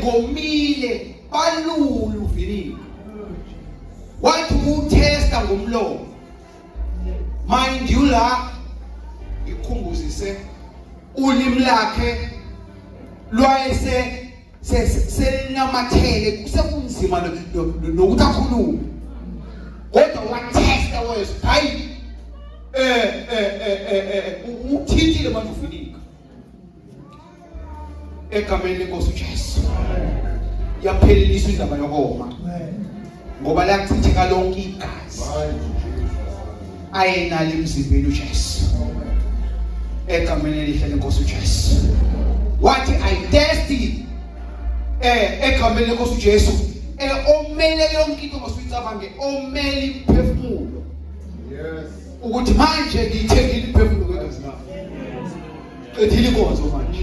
ngomile balulu uvinika wathi utesta ngomlomo mind you la ikhumbuzise ulimi lakhe lwayese selinamathele kusekunzima nokuthi akhulume kodwa watesta wese hayi uthithile manje uvinika egameni lenkosi uJesu yapheleliswa indaba yokoma ngoba la kuchitheka lonke igazi ayenalo emzimbeni uJesu egameni elihle lenkosi uJesu wathi I tested egameni lenkosi uJesu omele yonke into ngosuyicabanga omele imphefumulo ukuthi manje ngiyithengile imphefumulo kwegazi lakho qedile inkonzo manje